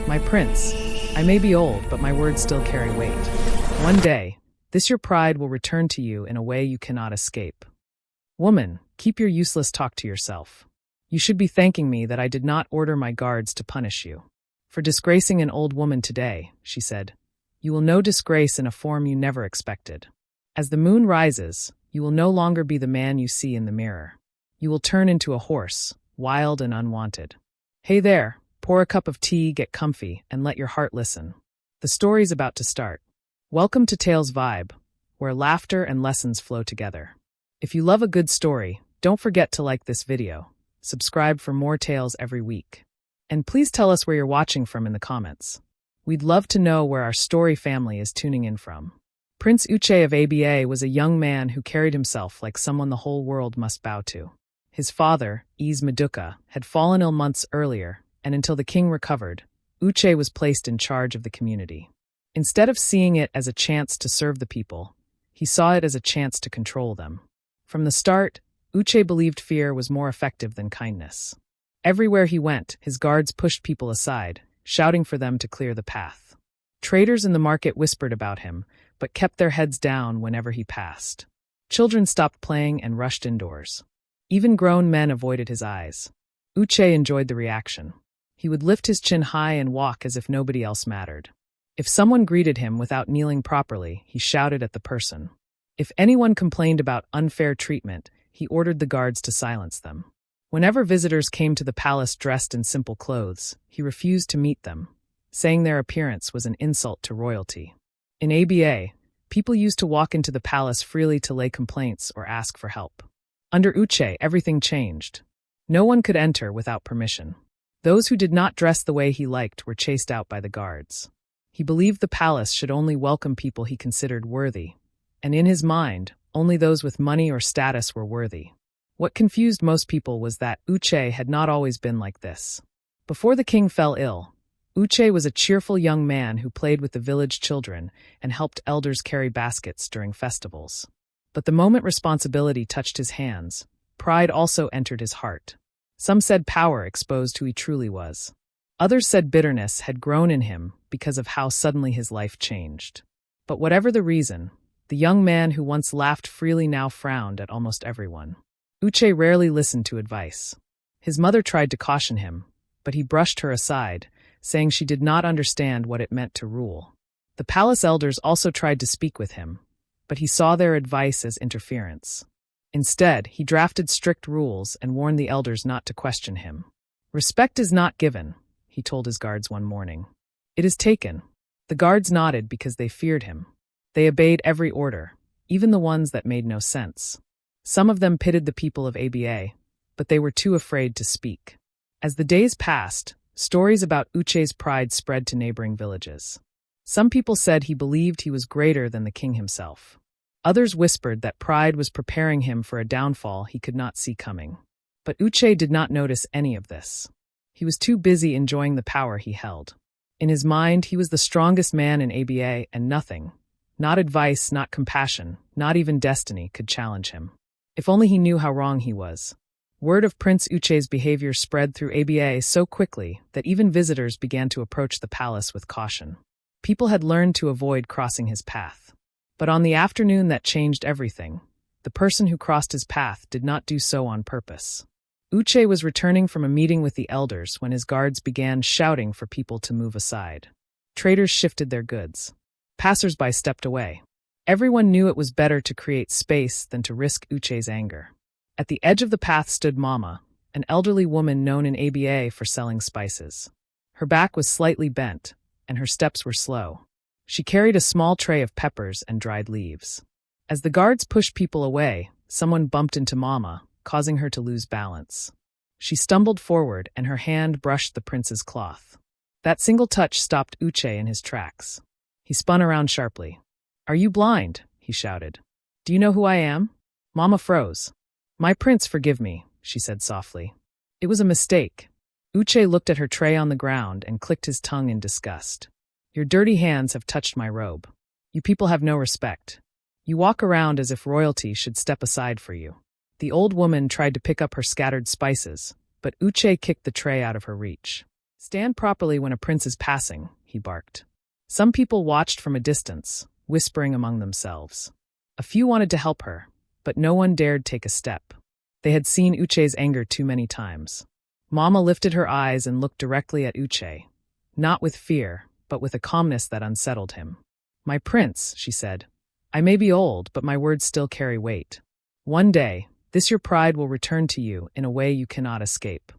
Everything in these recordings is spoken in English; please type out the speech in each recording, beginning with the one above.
My prince, I may be old, but my words still carry weight. One day, this your pride will return to you in a way you cannot escape. Woman, keep your useless talk to yourself. You should be thanking me that I did not order my guards to punish you. For disgracing an old woman today, she said, you will know disgrace in a form you never expected. As the moon rises, you will no longer be the man you see in the mirror. You will turn into a horse, wild and unwanted. Hey there, pour a cup of tea, get comfy, and let your heart listen. The story's about to start. Welcome to Tales Vibe, where laughter and lessons flow together. If you love a good story, don't forget to like this video. Subscribe for more tales every week. And please tell us where you're watching from in the comments. We'd love to know where our story family is tuning in from. Prince Uche of Aba was a young man who carried himself like someone the whole world must bow to. His father, Eze Maduka, had fallen ill months earlier, and until the king recovered, Uche was placed in charge of the community. Instead of seeing it as a chance to serve the people, he saw it as a chance to control them. From the start, Uche believed fear was more effective than kindness. Everywhere he went, his guards pushed people aside, shouting for them to clear the path. Traders in the market whispered about him, but kept their heads down whenever he passed. Children stopped playing and rushed indoors. Even grown men avoided his eyes. Uche enjoyed the reaction. He would lift his chin high and walk as if nobody else mattered. If someone greeted him without kneeling properly, he shouted at the person. If anyone complained about unfair treatment, he ordered the guards to silence them. Whenever visitors came to the palace dressed in simple clothes, he refused to meet them, saying their appearance was an insult to royalty. In Aba, people used to walk into the palace freely to lay complaints or ask for help. Under Uche, everything changed. No one could enter without permission. Those who did not dress the way he liked were chased out by the guards. He believed the palace should only welcome people he considered worthy, and in his mind, only those with money or status were worthy. What confused most people was that Uche had not always been like this. Before the king fell ill, Uche was a cheerful young man who played with the village children and helped elders carry baskets during festivals. But the moment responsibility touched his hands, pride also entered his heart. Some said power exposed who he truly was. Others said bitterness had grown in him because of how suddenly his life changed. But whatever the reason, the young man who once laughed freely now frowned at almost everyone. Uche rarely listened to advice. His mother tried to caution him, but he brushed her aside, saying she did not understand what it meant to rule. The palace elders also tried to speak with him, but he saw their advice as interference. Instead, he drafted strict rules and warned the elders not to question him. Respect is not given, he told his guards one morning. It is taken. The guards nodded because they feared him. They obeyed every order, even the ones that made no sense. Some of them pitied the people of Aba, but they were too afraid to speak. As the days passed, stories about Uche's pride spread to neighboring villages. Some people said he believed he was greater than the king himself. Others whispered that pride was preparing him for a downfall he could not see coming. But Uche did not notice any of this. He was too busy enjoying the power he held. In his mind, he was the strongest man in Aba, and nothing, not advice, not compassion, not even destiny, could challenge him. If only he knew how wrong he was. Word of Prince Uche's behavior spread through Aba so quickly that even visitors began to approach the palace with caution. People had learned to avoid crossing his path. But on the afternoon that changed everything, the person who crossed his path did not do so on purpose. Uche was returning from a meeting with the elders when his guards began shouting for people to move aside. Traders shifted their goods. Passers-by stepped away. Everyone knew it was better to create space than to risk Uche's anger. At the edge of the path stood Mama, an elderly woman known in Aba for selling spices. Her back was slightly bent, and her steps were slow. She carried a small tray of peppers and dried leaves. As the guards pushed people away, someone bumped into Mama, causing her to lose balance. She stumbled forward, and her hand brushed the prince's cloth. That single touch stopped Uche in his tracks. He spun around sharply. "Are you blind?" he shouted. "Do you know who I am?" Mama froze. "My prince, forgive me," she said softly. "It was a mistake." Uche looked at her tray on the ground and clicked his tongue in disgust. "Your dirty hands have touched my robe. You people have no respect. You walk around as if royalty should step aside for you." The old woman tried to pick up her scattered spices, but Uche kicked the tray out of her reach. Stand properly when a prince is passing, he barked. Some people watched from a distance, whispering among themselves. A few wanted to help her, but no one dared take a step. They had seen Uche's anger too many times. Mama lifted her eyes and looked directly at Uche, not with fear, but with a calmness that unsettled him. My prince, she said, I may be old, but my words still carry weight. One day, this your pride will return to you in a way you cannot escape.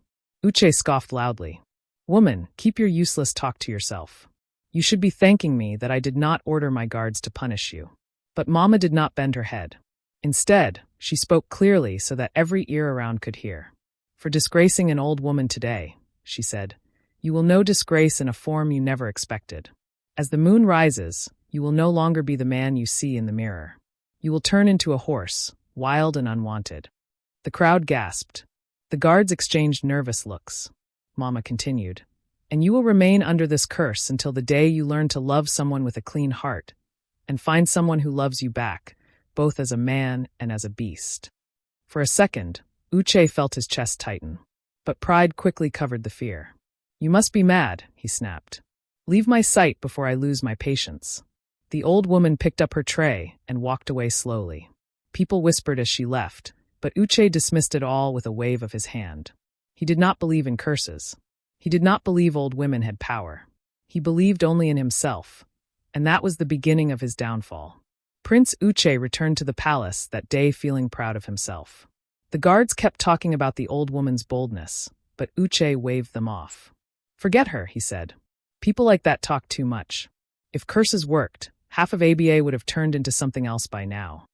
Uche scoffed loudly. Woman, keep your useless talk to yourself. You should be thanking me that I did not order my guards to punish you. But Mama did not bend her head. Instead, she spoke clearly so that every ear around could hear. For disgracing an old woman today, she said, you will know disgrace in a form you never expected. As the moon rises, you will no longer be the man you see in the mirror. You will turn into a horse, wild and unwanted. The crowd gasped. The guards exchanged nervous looks. Mama continued, and you will remain under this curse until the day you learn to love someone with a clean heart, and find someone who loves you back, both as a man and as a beast. For a second, Uche felt his chest tighten, but pride quickly covered the fear. You must be mad, he snapped. Leave my sight before I lose my patience. The old woman picked up her tray and walked away slowly. People whispered as she left, but Uche dismissed it all with a wave of his hand. He did not believe in curses. He did not believe old women had power. He believed only in himself, and that was the beginning of his downfall. Prince Uche returned to the palace that day feeling proud of himself. The guards kept talking about the old woman's boldness, but Uche waved them off. Forget her, he said. People like that talk too much. If curses worked, half of Aba would have turned into something else by now.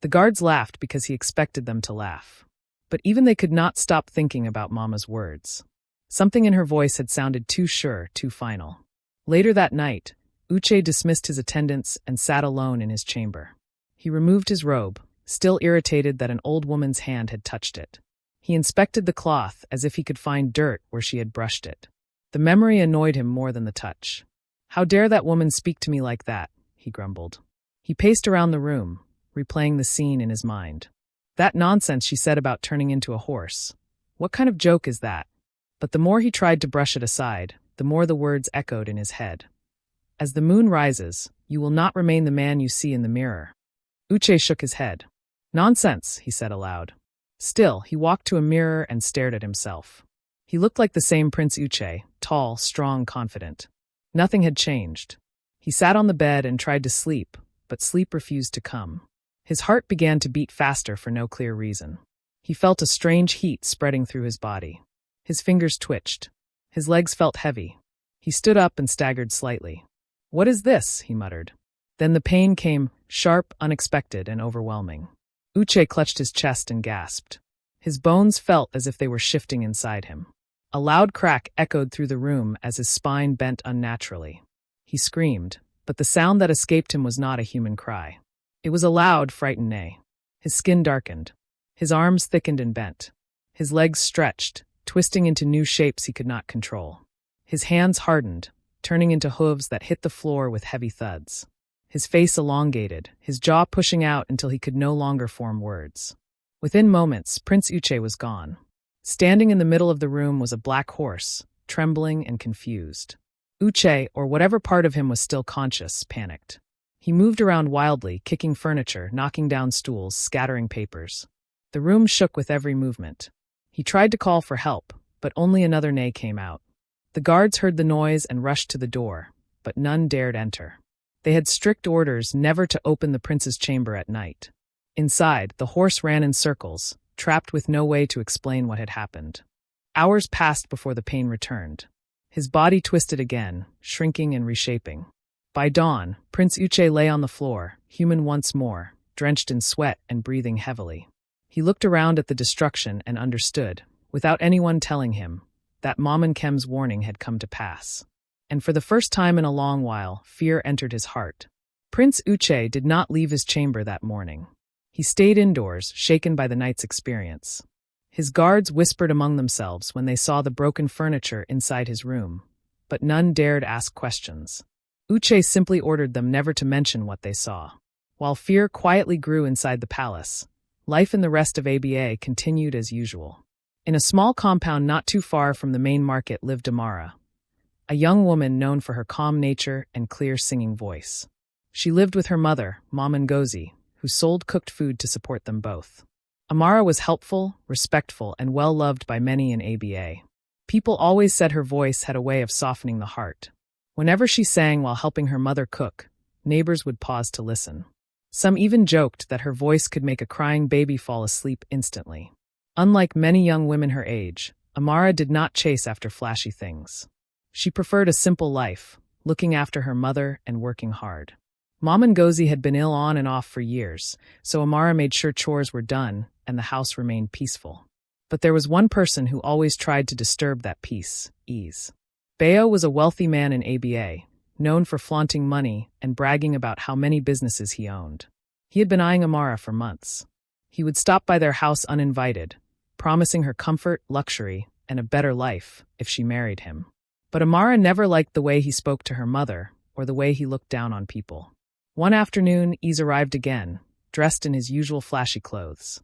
The guards laughed because he expected them to laugh. But even they could not stop thinking about Mama's words. Something in her voice had sounded too sure, too final. Later that night, Uche dismissed his attendants and sat alone in his chamber. He removed his robe, still irritated that an old woman's hand had touched it. He inspected the cloth as if he could find dirt where she had brushed it. The memory annoyed him more than the touch. How dare that woman speak to me like that, he grumbled. He paced around the room, replaying the scene in his mind. That nonsense she said about turning into a horse. What kind of joke is that? But the more he tried to brush it aside, the more the words echoed in his head. As the moon rises, you will not remain the man you see in the mirror. Uche shook his head. Nonsense, he said aloud. Still, he walked to a mirror and stared at himself. He looked like the same Prince Uche, tall, strong, confident. Nothing had changed. He sat on the bed and tried to sleep, but sleep refused to come. His heart began to beat faster for no clear reason. He felt a strange heat spreading through his body. His fingers twitched. His legs felt heavy. He stood up and staggered slightly. What is this? He muttered. Then the pain came, sharp, unexpected, and overwhelming. Uche clutched his chest and gasped. His bones felt as if they were shifting inside him. A loud crack echoed through the room as his spine bent unnaturally. He screamed, but the sound that escaped him was not a human cry. It was a loud, frightened neigh. His skin darkened. His arms thickened and bent. His legs stretched, twisting into new shapes he could not control. His hands hardened, turning into hooves that hit the floor with heavy thuds. His face elongated, his jaw pushing out until he could no longer form words. Within moments, Prince Uche was gone. Standing in the middle of the room was a black horse, trembling and confused. Uche, or whatever part of him was still conscious, panicked. He moved around wildly, kicking furniture, knocking down stools, scattering papers. The room shook with every movement. He tried to call for help, but only another neigh came out. The guards heard the noise and rushed to the door, but none dared enter. They had strict orders never to open the prince's chamber at night. Inside, the horse ran in circles, trapped with no way to explain what had happened. Hours passed before the pain returned. His body twisted again, shrinking and reshaping. By dawn, Prince Uche lay on the floor, human once more, drenched in sweat and breathing heavily. He looked around at the destruction and understood, without anyone telling him, that Mom Kem's warning had come to pass. And for the first time in a long while, fear entered his heart. Prince Uche did not leave his chamber that morning. He stayed indoors, shaken by the night's experience. His guards whispered among themselves when they saw the broken furniture inside his room, but none dared ask questions. Uche simply ordered them never to mention what they saw. While fear quietly grew inside the palace, life in the rest of Aba continued as usual. In a small compound not too far from the main market lived Amara, a young woman known for her calm nature and clear singing voice. She lived with her mother, Mama Ngozi, who sold cooked food to support them both. Amara was helpful, respectful, and well-loved by many in Aba. People always said her voice had a way of softening the heart. Whenever she sang while helping her mother cook, neighbors would pause to listen. Some even joked that her voice could make a crying baby fall asleep instantly. Unlike many young women her age, Amara did not chase after flashy things. She preferred a simple life, looking after her mother and working hard. Mama Ngozi had been ill on and off for years, so Amara made sure chores were done and the house remained peaceful. But there was one person who always tried to disturb that peace, Ease. Bayo was a wealthy man in Aba, known for flaunting money and bragging about how many businesses he owned. He had been eyeing Amara for months. He would stop by their house uninvited, promising her comfort, luxury, and a better life if she married him. But Amara never liked the way he spoke to her mother or the way he looked down on people. One afternoon, Ease arrived again, dressed in his usual flashy clothes.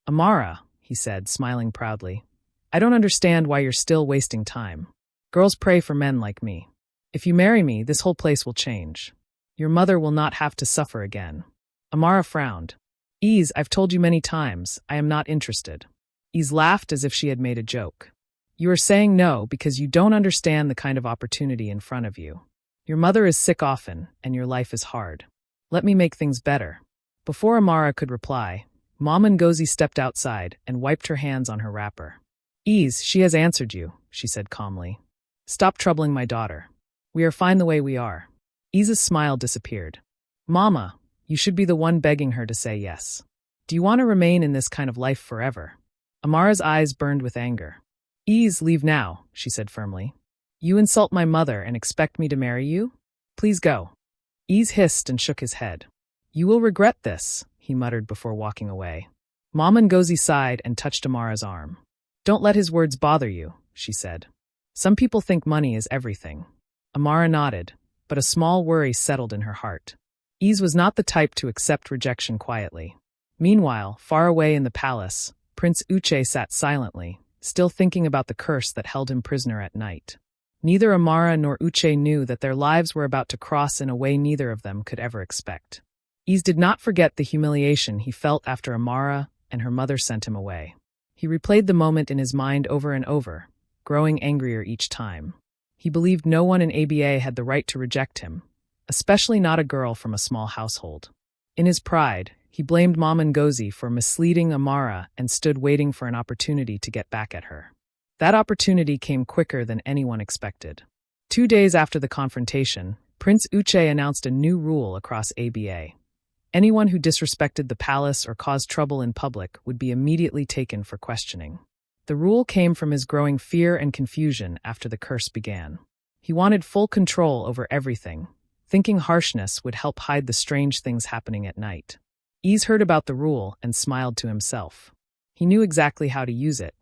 "Amara," he said, smiling proudly, "I don't understand why you're still wasting time. Girls pray for men like me. If you marry me, this whole place will change. Your mother will not have to suffer again." Amara frowned. "Ease, I've told you many times, I am not interested." Ease laughed as if she had made a joke. "You are saying no because you don't understand the kind of opportunity in front of you. Your mother is sick often, and your life is hard. Let me make things better." Before Amara could reply, Mama Ngozi stepped outside and wiped her hands on her wrapper. "Ease, she has answered you," she said calmly. "Stop troubling my daughter. We are fine the way we are." Ease's smile disappeared. "Mama, you should be the one begging her to say yes. Do you want to remain in this kind of life forever?" Amara's eyes burned with anger. "Ease, leave now," she said firmly. "You insult my mother and expect me to marry you? Please go." Ease hissed and shook his head. "You will regret this," he muttered before walking away. Mama Ngozi sighed and touched Amara's arm. "Don't let his words bother you," she said. "Some people think money is everything." Amara nodded, but a small worry settled in her heart. Ease was not the type to accept rejection quietly. Meanwhile, far away in the palace, Prince Uche sat silently, still thinking about the curse that held him prisoner at night. Neither Amara nor Uche knew that their lives were about to cross in a way neither of them could ever expect. Ease did not forget the humiliation he felt after Amara and her mother sent him away. He replayed the moment in his mind over and over, growing angrier each time. He believed no one in Aba had the right to reject him, especially not a girl from a small household. In his pride, he blamed Mama Ngozi for misleading Amara and stood waiting for an opportunity to get back at her. That opportunity came quicker than anyone expected. 2 days after the confrontation, Prince Uche announced a new rule across Aba. Anyone who disrespected the palace or caused trouble in public would be immediately taken for questioning. The rule came from his growing fear and confusion after the curse began. He wanted full control over everything, thinking harshness would help hide the strange things happening at night. Ease heard about the rule and smiled to himself. He knew exactly how to use it.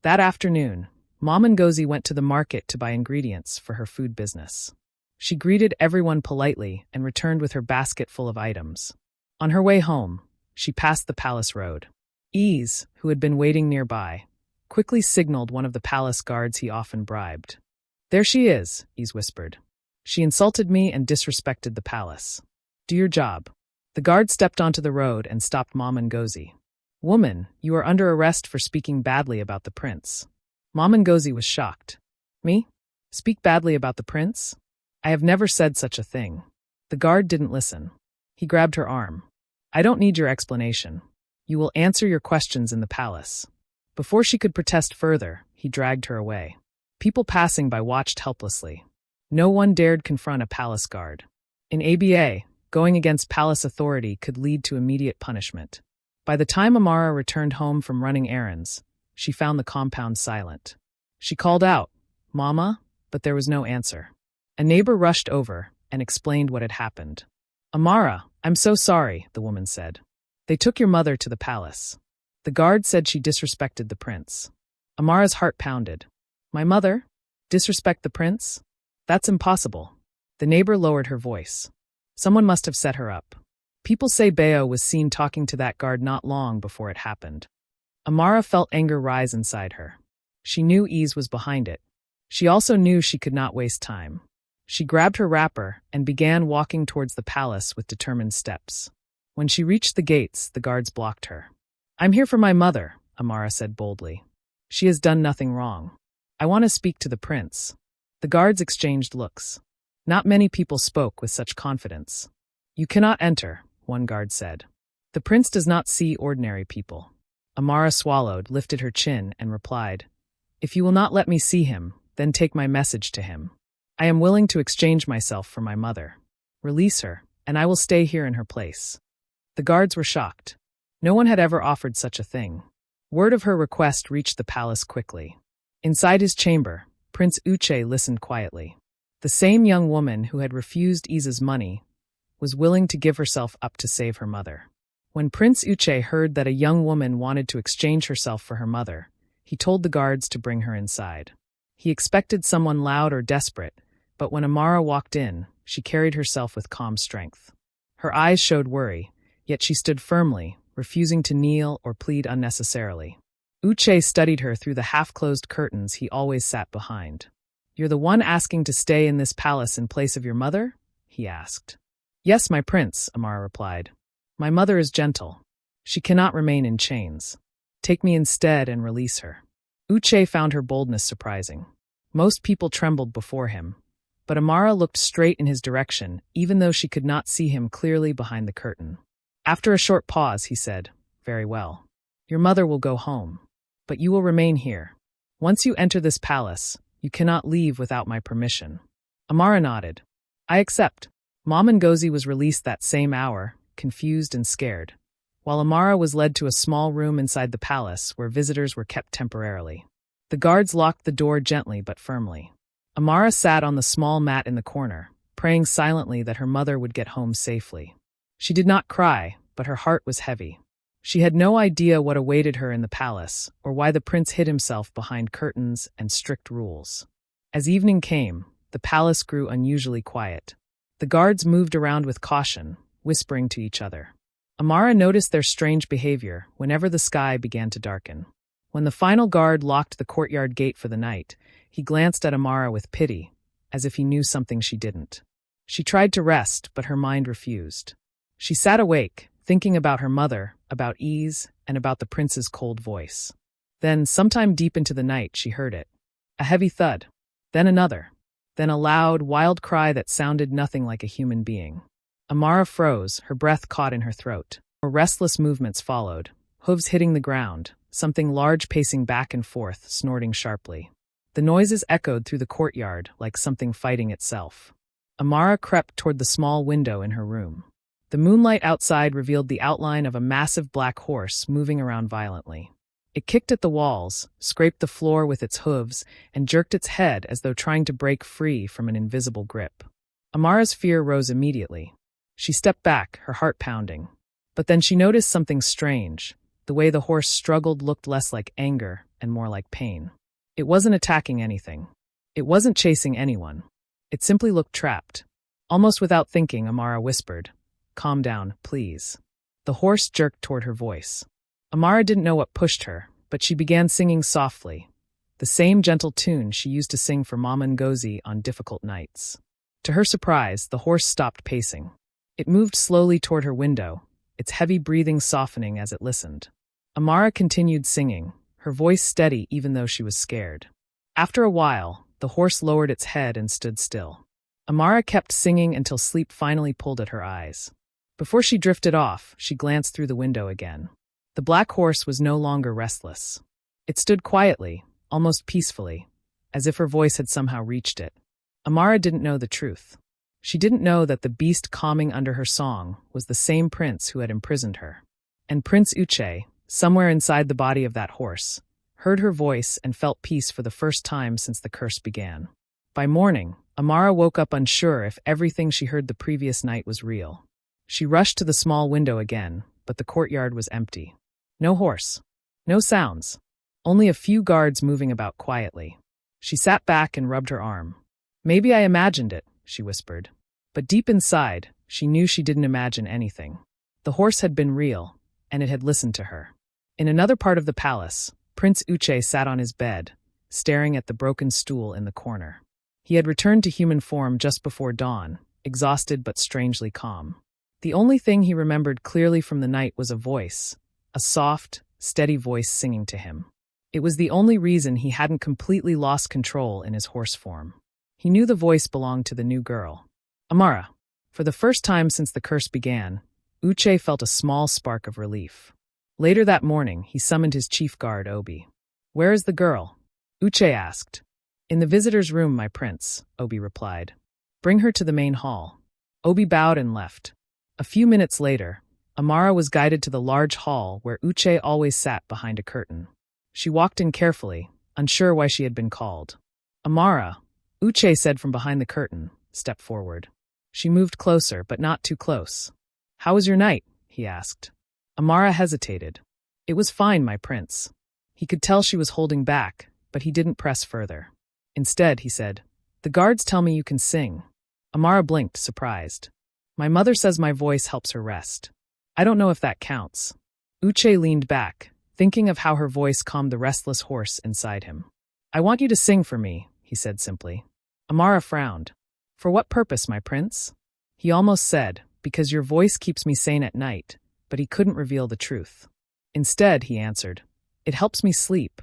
That afternoon, Mama Ngozi went to the market to buy ingredients for her food business. She greeted everyone politely and returned with her basket full of items. On her way home, she passed the palace road. Ease, who had been waiting nearby, quickly signaled one of the palace guards he often bribed. "There she is," Ease whispered. "She insulted me and disrespected the palace. Do your job." The guard stepped onto the road and stopped Mama Ngozi. "Woman, you are under arrest for speaking badly about the prince." Mama Ngozi was shocked. "Me? Speak badly about the prince? I have never said such a thing." The guard didn't listen. He grabbed her arm. "I don't need your explanation. You will answer your questions in the palace." Before she could protest further, he dragged her away. People passing by watched helplessly. No one dared confront a palace guard. In Aba, going against palace authority could lead to immediate punishment. By the time Amara returned home from running errands, she found the compound silent. She called out, "Mama," but there was no answer. A neighbor rushed over and explained what had happened. "Amara, I'm so sorry," the woman said. "They took your mother to the palace. The guard said she disrespected the prince." Amara's heart pounded. "My mother? Disrespect the prince? That's impossible." The neighbor lowered her voice. "Someone must have set her up. People say Bayo was seen talking to that guard not long before it happened." Amara felt anger rise inside her. She knew Ease was behind it. She also knew she could not waste time. She grabbed her wrapper and began walking towards the palace with determined steps. When she reached the gates, the guards blocked her. "I'm here for my mother," Amara said boldly. "She has done nothing wrong. I want to speak to the prince." The guards exchanged looks. Not many people spoke with such confidence. "You cannot enter," one guard said. "The prince does not see ordinary people." Amara swallowed, lifted her chin, and replied, "If you will not let me see him, then take my message to him. I am willing to exchange myself for my mother. Release her, and I will stay here in her place." The guards were shocked. No one had ever offered such a thing. Word of her request reached the palace quickly. Inside his chamber, Prince Uche listened quietly. The same young woman who had refused Isa's money was willing to give herself up to save her mother. When Prince Uche heard that a young woman wanted to exchange herself for her mother, he told the guards to bring her inside. He expected someone loud or desperate, but when Amara walked in, she carried herself with calm strength. Her eyes showed worry, yet she stood firmly, refusing to kneel or plead unnecessarily. Uche studied her through the half-closed curtains he always sat behind. "You're the one asking to stay in this palace in place of your mother?" he asked. "Yes, my prince," Amara replied. "My mother is gentle. She cannot remain in chains. Take me instead and release her." Uche found her boldness surprising. Most people trembled before him, but Amara looked straight in his direction, even though she could not see him clearly behind the curtain. After a short pause, he said, "Very well. Your mother will go home, but you will remain here. Once you enter this palace, you cannot leave without my permission." Amara nodded. "I accept." Mom Ngozi was released that same hour, confused and scared, while Amara was led to a small room inside the palace where visitors were kept temporarily. The guards locked the door gently but firmly. Amara sat on the small mat in the corner, praying silently that her mother would get home safely. She did not cry, but her heart was heavy. She had no idea what awaited her in the palace, or why the prince hid himself behind curtains and strict rules. As evening came, the palace grew unusually quiet. The guards moved around with caution, whispering to each other. Amara noticed their strange behavior whenever the sky began to darken. When the final guard locked the courtyard gate for the night, he glanced at Amara with pity, as if he knew something she didn't. She tried to rest, but her mind refused. She sat awake, thinking about her mother, about Ise, and about the prince's cold voice. Then, sometime deep into the night, she heard it. A heavy thud. Then another. Then a loud, wild cry that sounded nothing like a human being. Amara froze, her breath caught in her throat. More restless movements followed, hooves hitting the ground, something large pacing back and forth, snorting sharply. The noises echoed through the courtyard like something fighting itself. Amara crept toward the small window in her room. The moonlight outside revealed the outline of a massive black horse moving around violently. It kicked at the walls, scraped the floor with its hooves, and jerked its head as though trying to break free from an invisible grip. Amara's fear rose immediately. She stepped back, her heart pounding. But then she noticed something strange. The way the horse struggled looked less like anger and more like pain. It wasn't attacking anything. It wasn't chasing anyone. It simply looked trapped. Almost without thinking, Amara whispered, "Calm down, please." The horse jerked toward her voice. Amara didn't know what pushed her, but she began singing softly, the same gentle tune she used to sing for Mama Ngozi on difficult nights. To her surprise, the horse stopped pacing. It moved slowly toward her window, its heavy breathing softening as it listened. Amara continued singing, her voice steady even though she was scared. After a while, the horse lowered its head and stood still. Amara kept singing until sleep finally pulled at her eyes. Before she drifted off, she glanced through the window again. The black horse was no longer restless. It stood quietly, almost peacefully, as if her voice had somehow reached it. Amara didn't know the truth. She didn't know that the beast calming under her song was the same prince who had imprisoned her. And Prince Uche, somewhere inside the body of that horse, heard her voice and felt peace for the first time since the curse began. By morning, Amara woke up unsure if everything she heard the previous night was real. She rushed to the small window again, but the courtyard was empty. No horse. No sounds. Only a few guards moving about quietly. She sat back and rubbed her arm. "Maybe I imagined it," she whispered. But deep inside, she knew she didn't imagine anything. The horse had been real, and it had listened to her. In another part of the palace, Prince Uche sat on his bed, staring at the broken stool in the corner. He had returned to human form just before dawn, exhausted but strangely calm. The only thing he remembered clearly from the night was a voice, a soft, steady voice singing to him. It was the only reason he hadn't completely lost control in his horse form. He knew the voice belonged to the new girl, Amara. For the first time since the curse began, Uche felt a small spark of relief. Later that morning, he summoned his chief guard, Obi. "Where is the girl?" Uche asked. "In the visitor's room, my prince," Obi replied. "Bring her to the main hall." Obi bowed and left. A few minutes later, Amara was guided to the large hall where Uche always sat behind a curtain. She walked in carefully, unsure why she had been called. "Amara," Uche said from behind the curtain, "step forward." She moved closer, but not too close. "How was your night?" he asked. Amara hesitated. "It was fine, my prince." He could tell she was holding back, but he didn't press further. Instead, he said, "The guards tell me you can sing." Amara blinked, surprised. "My mother says my voice helps her rest. I don't know if that counts." Uche leaned back, thinking of how her voice calmed the restless horse inside him. "I want you to sing for me," he said simply. Amara frowned. "For what purpose, my prince?" He almost said, "Because your voice keeps me sane at night," but he couldn't reveal the truth. Instead, he answered, "It helps me sleep."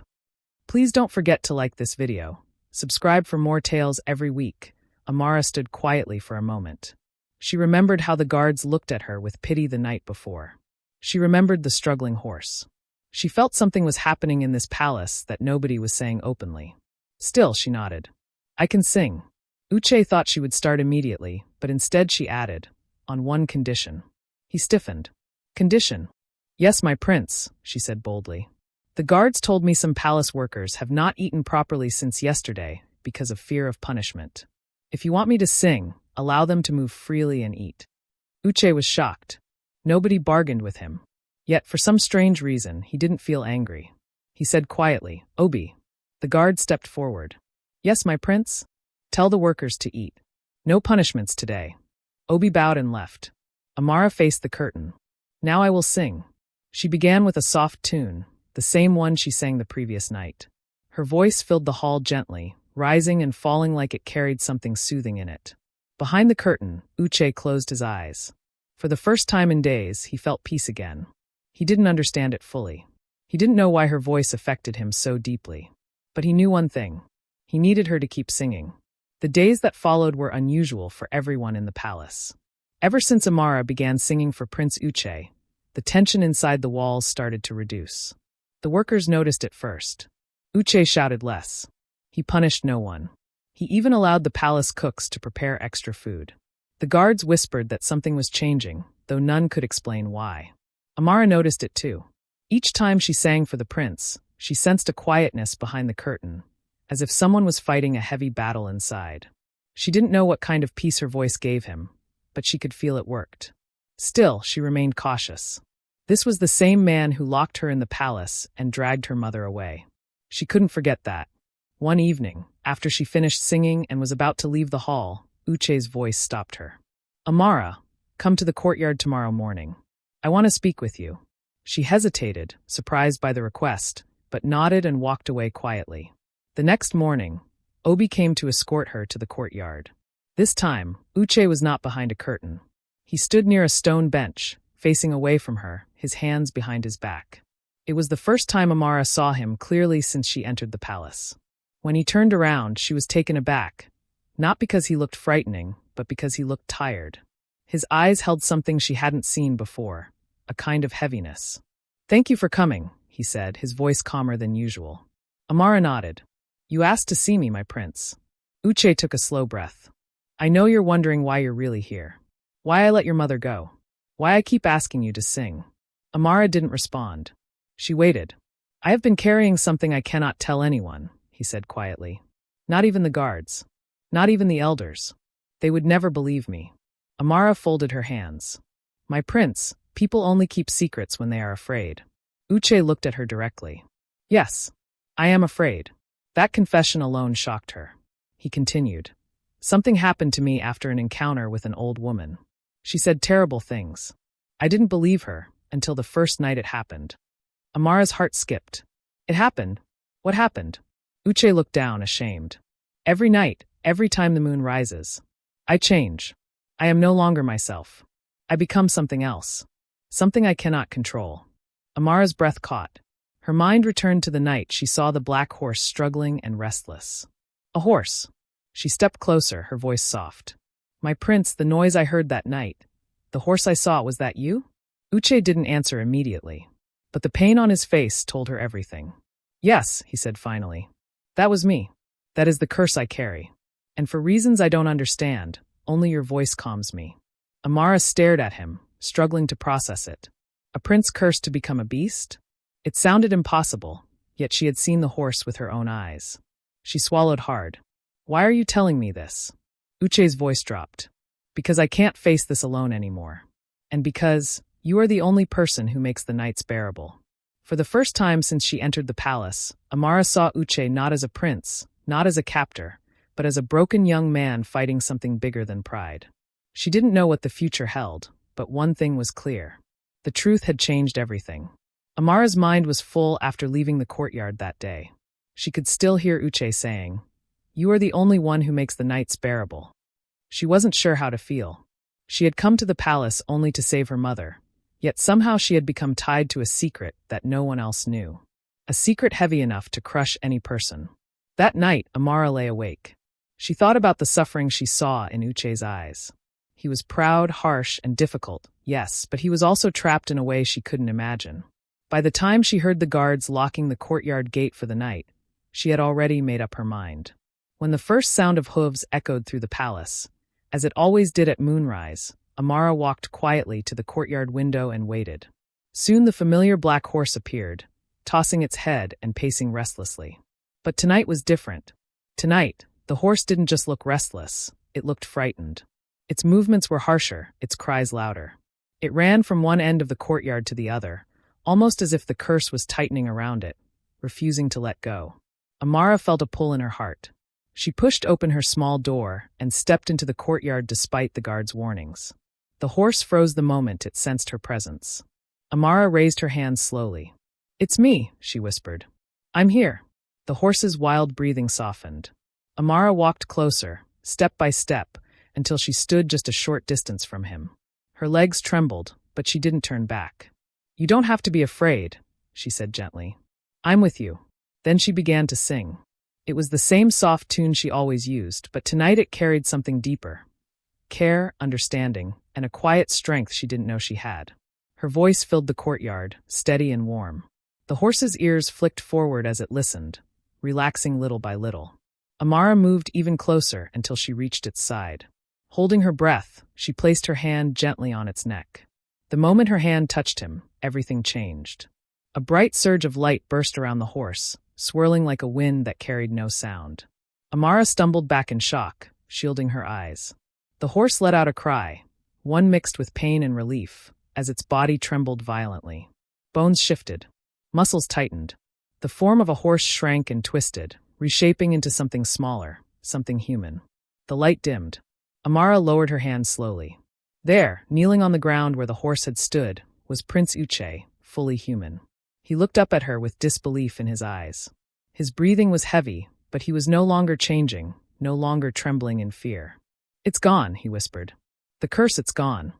Please don't forget to like this video. Subscribe for more tales every week. Amara stood quietly for a moment. She remembered how the guards looked at her with pity the night before. She remembered the struggling horse. She felt something was happening in this palace that nobody was saying openly. Still, she nodded. "I can sing." Uche thought she would start immediately, but instead she added, "On one condition." He stiffened. "Condition?" "Yes, my prince," she said boldly. "The guards told me some palace workers have not eaten properly since yesterday because of fear of punishment. If you want me to sing, allow them to move freely and eat." Uche was shocked. Nobody bargained with him. Yet, for some strange reason, he didn't feel angry. He said quietly, "Obi." The guard stepped forward. "Yes, my prince?" "Tell the workers to eat. No punishments today." Obi bowed and left. Amara faced the curtain. "Now I will sing." She began with a soft tune, the same one she sang the previous night. Her voice filled the hall gently, rising and falling like it carried something soothing in it. Behind the curtain, Uche closed his eyes. For the first time in days, he felt peace again. He didn't understand it fully. He didn't know why her voice affected him so deeply. But he knew one thing. He needed her to keep singing. The days that followed were unusual for everyone in the palace. Ever since Amara began singing for Prince Uche, the tension inside the walls started to reduce. The workers noticed it first. Uche shouted less. He punished no one. He even allowed the palace cooks to prepare extra food. The guards whispered that something was changing, though none could explain why. Amara noticed it too. Each time she sang for the prince, she sensed a quietness behind the curtain, as if someone was fighting a heavy battle inside. She didn't know what kind of peace her voice gave him, but she could feel it worked. Still, she remained cautious. This was the same man who locked her in the palace and dragged her mother away. She couldn't forget that. One evening, after she finished singing and was about to leave the hall, Uche's voice stopped her. "Amara, come to the courtyard tomorrow morning. I want to speak with you." She hesitated, surprised by the request, but nodded and walked away quietly. The next morning, Obi came to escort her to the courtyard. This time, Uche was not behind a curtain. He stood near a stone bench, facing away from her, his hands behind his back. It was the first time Amara saw him clearly since she entered the palace. When he turned around, she was taken aback, not because he looked frightening, but because he looked tired. His eyes held something she hadn't seen before, a kind of heaviness. "Thank you for coming," he said, his voice calmer than usual. Amara nodded. "You asked to see me, my prince." Uche took a slow breath. "I know you're wondering why you're really here. Why I let your mother go. Why I keep asking you to sing." Amara didn't respond. She waited. "I have been carrying something I cannot tell anyone," he said quietly. "Not even the guards. Not even the elders. They would never believe me." Amara folded her hands. "My prince, people only keep secrets when they are afraid." Uche looked at her directly. "Yes, I am afraid." That confession alone shocked her. He continued. "Something happened to me after an encounter with an old woman. She said terrible things. I didn't believe her until the first night it happened." Amara's heart skipped. "It happened? What happened?" Uche looked down, ashamed. Every night, every time the moon rises, I change. I am no longer myself. I become something else. Something I cannot control. Amara's breath caught. Her mind returned to the night she saw the black horse struggling and restless. A horse. She stepped closer, her voice soft. My prince, the noise I heard that night. The horse I saw, was that you? Uche didn't answer immediately, but the pain on his face told her everything. Yes, he said finally. That was me. That is the curse I carry. And for reasons I don't understand, only your voice calms me. Amara stared at him, struggling to process it. A prince cursed to become a beast? It sounded impossible, yet she had seen the horse with her own eyes. She swallowed hard. Why are you telling me this? Uche's voice dropped. Because I can't face this alone anymore. And because you are the only person who makes the nights bearable. For the first time since she entered the palace, Amara saw Uche not as a prince, not as a captor, but as a broken young man fighting something bigger than pride. She didn't know what the future held, but one thing was clear. The truth had changed everything. Amara's mind was full after leaving the courtyard that day. She could still hear Uche saying, "You are the only one who makes the nights bearable." She wasn't sure how to feel. She had come to the palace only to save her mother, yet somehow she had become tied to a secret that no one else knew. A secret heavy enough to crush any person. That night, Amara lay awake. She thought about the suffering she saw in Uche's eyes. He was proud, harsh, and difficult, yes, but he was also trapped in a way she couldn't imagine. By the time she heard the guards locking the courtyard gate for the night, she had already made up her mind. When the first sound of hooves echoed through the palace, as it always did at moonrise, Amara walked quietly to the courtyard window and waited. Soon the familiar black horse appeared, tossing its head and pacing restlessly. But tonight was different. Tonight, the horse didn't just look restless, it looked frightened. Its movements were harsher, its cries louder. It ran from one end of the courtyard to the other, almost as if the curse was tightening around it, refusing to let go. Amara felt a pull in her heart. She pushed open her small door and stepped into the courtyard despite the guard's warnings. The horse froze the moment it sensed her presence. Amara raised her hands slowly. "It's me," she whispered. "I'm here." The horse's wild breathing softened. Amara walked closer, step by step, until she stood just a short distance from him. Her legs trembled, but she didn't turn back. "You don't have to be afraid," she said gently. "I'm with you." Then she began to sing. It was the same soft tune she always used, but tonight it carried something deeper. Care, understanding, and a quiet strength she didn't know she had. Her voice filled the courtyard, steady and warm. The horse's ears flicked forward as it listened, relaxing little by little. Amara moved even closer until she reached its side. Holding her breath, she placed her hand gently on its neck. The moment her hand touched him, everything changed. A bright surge of light burst around the horse, swirling like a wind that carried no sound. Amara stumbled back in shock, shielding her eyes. The horse let out a cry, one mixed with pain and relief, as its body trembled violently. Bones shifted. Muscles tightened. The form of a horse shrank and twisted, reshaping into something smaller, something human. The light dimmed. Amara lowered her hand slowly. There, kneeling on the ground where the horse had stood, was Prince Uche, fully human. He looked up at her with disbelief in his eyes. His breathing was heavy, but he was no longer changing, no longer trembling in fear. "It's gone," he whispered. "The curse, it's gone."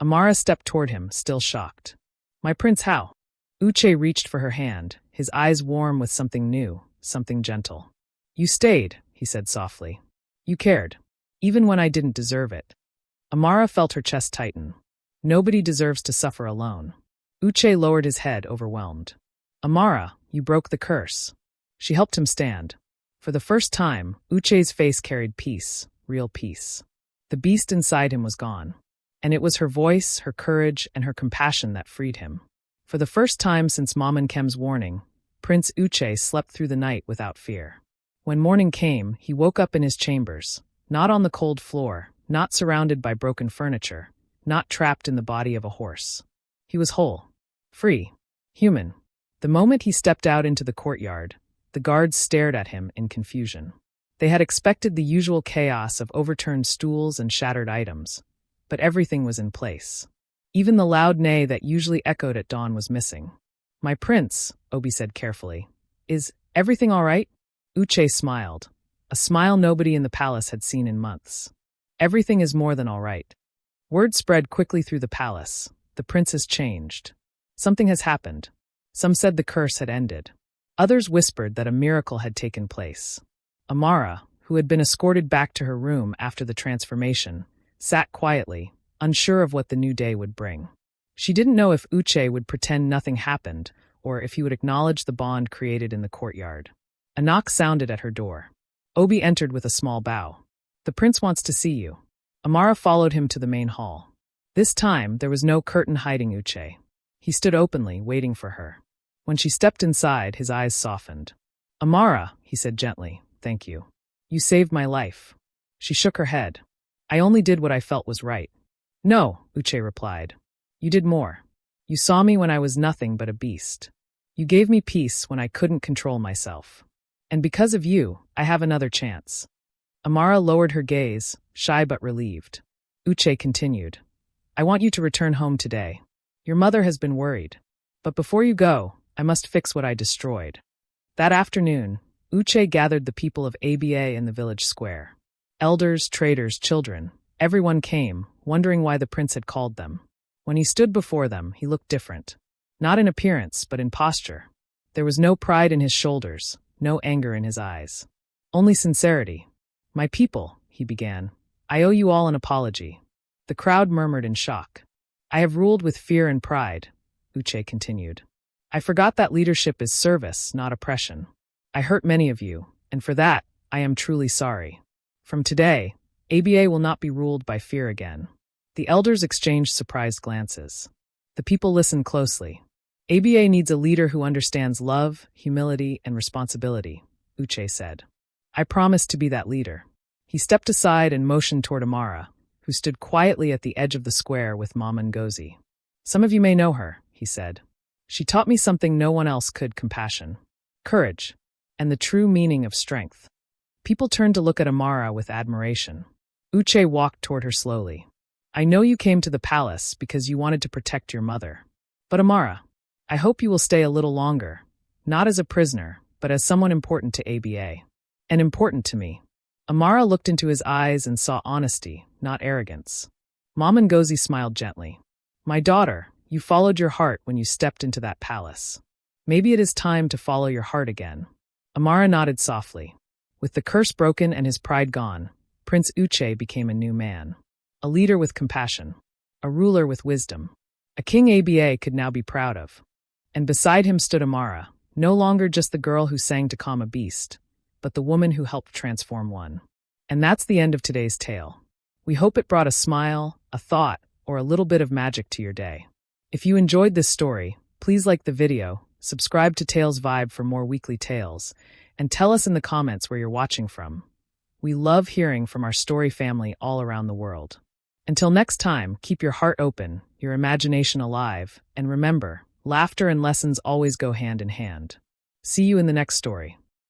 Amara stepped toward him, still shocked. "My prince, how?" Uche reached for her hand, his eyes warm with something new, something gentle. "You stayed," he said softly. "You cared. Even when I didn't deserve it." Amara felt her chest tighten. Nobody deserves to suffer alone. Uche lowered his head, overwhelmed. "Amara, you broke the curse." She helped him stand. For the first time, Uche's face carried peace, real peace. The beast inside him was gone. And it was her voice, her courage, and her compassion that freed him. For the first time since Mom and Kem's warning, Prince Uche slept through the night without fear. When morning came, he woke up in his chambers, not on the cold floor, not surrounded by broken furniture, not trapped in the body of a horse. He was whole, free, human. The moment he stepped out into the courtyard, the guards stared at him in confusion. They had expected the usual chaos of overturned stools and shattered items, but everything was in place. Even the loud neigh that usually echoed at dawn was missing. "My prince," Obi said carefully. "Is everything all right?" Uche smiled, a smile nobody in the palace had seen in months. Everything is more than all right. Word spread quickly through the palace. The prince has changed. Something has happened. Some said the curse had ended. Others whispered that a miracle had taken place. Amara, who had been escorted back to her room after the transformation, sat quietly, unsure of what the new day would bring. She didn't know if Uche would pretend nothing happened or if he would acknowledge the bond created in the courtyard. A knock sounded at her door. Obi entered with a small bow. "The prince wants to see you." Amara followed him to the main hall. This time, there was no curtain hiding Uche. He stood openly, waiting for her. When she stepped inside, his eyes softened. "Amara," he said gently, "thank you. You saved my life." She shook her head. "I only did what I felt was right." "No," Uche replied. "You did more. You saw me when I was nothing but a beast. You gave me peace when I couldn't control myself. And because of you, I have another chance." Amara lowered her gaze, shy but relieved. Uche continued. "I want you to return home today. Your mother has been worried. But before you go, I must fix what I destroyed." That afternoon, Uche gathered the people of Aba in the village square. Elders, traders, children, everyone came, wondering why the prince had called them. When he stood before them, he looked different. Not in appearance, but in posture. There was no pride in his shoulders, no anger in his eyes. Only sincerity. "My people," he began, "I owe you all an apology." The crowd murmured in shock. "I have ruled with fear and pride," Uche continued. "I forgot that leadership is service, not oppression. I hurt many of you, and for that, I am truly sorry. From today, Aba will not be ruled by fear again." The elders exchanged surprised glances. The people listened closely. "Aba needs a leader who understands love, humility, and responsibility," Uche said. "I promise to be that leader." He stepped aside and motioned toward Amara, who stood quietly at the edge of the square with Mama Ngozi. "Some of you may know her," he said. "She taught me something no one else could: compassion, courage, and the true meaning of strength." People turned to look at Amara with admiration. Uche walked toward her slowly. "I know you came to the palace because you wanted to protect your mother. But Amara, I hope you will stay a little longer, not as a prisoner, but as someone important to Aba. And important to me." Amara looked into his eyes and saw honesty, not arrogance. Mama Ngozi smiled gently. "My daughter, you followed your heart when you stepped into that palace. Maybe it is time to follow your heart again." Amara nodded softly. With the curse broken and his pride gone, Prince Uche became a new man. A leader with compassion. A ruler with wisdom. A king Aba could now be proud of. And beside him stood Amara, no longer just the girl who sang to calm a beast, but the woman who helped transform one. And that's the end of today's tale. We hope it brought a smile, a thought, or a little bit of magic to your day. If you enjoyed this story, please like the video, subscribe to Tales Vibe for more weekly tales, and tell us in the comments where you're watching from. We love hearing from our story family all around the world. Until next time, keep your heart open, your imagination alive, and remember, laughter and lessons always go hand in hand. See you in the next story.